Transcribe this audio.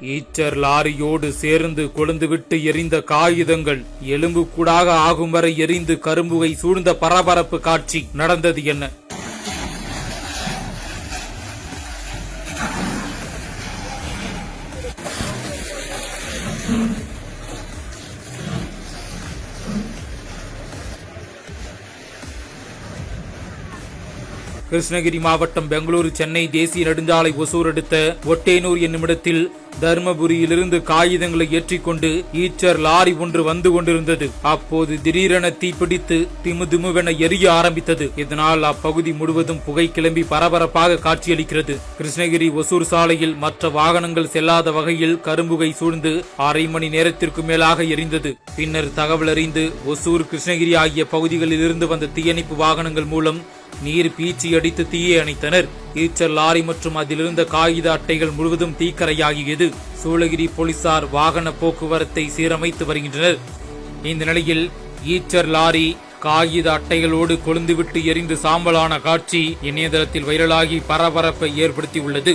ஈச்சர் லாரியோடு சேர்ந்து கொழுந்துவிட்டு எரிந்த காகிதங்கள் எலும்பு கூடாக ஆகும் வரை எரிந்து கரும்புகை சூழ்ந்த பரபரப்பு காட்சி நடந்தது என்ன? கிருஷ்ணகிரி மாவட்டம் பெங்களூரு சென்னை தேசிய நெடுஞ்சாலை ஒசூர் அடுத்த ஒட்டேனூர் என்னுமிடத்தில் தர்மபுரியிலிருந்து காகிதங்களை ஏற்றிக்கொண்டு ஈச்சர் லாரி ஒன்று வந்து கொண்டிருந்தது. அப்போது திடீரென தீப்பிடித்து திமுதிமுவென எரிய ஆரம்பித்தது. இதனால் அப்பகுதி முழுவதும் புகை கிளம்பி பரபரப்பாக காட்சியளிக்கிறது. கிருஷ்ணகிரி ஒசூர் சாலையில் மற்ற வாகனங்கள் செல்லாத வகையில் கரும்புகை சூழ்ந்து அரை மணி நேரத்திற்கு மேலாக எரிந்தது. பின்னர் தகவல் அறிந்து ஒசூர் கிருஷ்ணகிரி ஆகிய பகுதிகளில் இருந்து வந்த தீயணைப்பு வாகனங்கள் மூலம் நீர் பீச்சி அடித்து தீயை அணைத்தனர். ஈச்சர் லாரி மற்றும் அதிலிருந்த காகித அட்டைகள் முழுவதும் தீக்கரையாகியது. சூளகிரி போலீசார் வாகன போக்குவரத்தை சீரமைத்து வருகின்றனர். இந்த நிலையில் ஈச்சர் லாரி காகித அட்டைகளோடு கொழுந்துவிட்டு எரிந்து சாம்பலான காட்சி இணையதளத்தில் வைரலாகி பரபரப்பை ஏற்படுத்தியுள்ளது.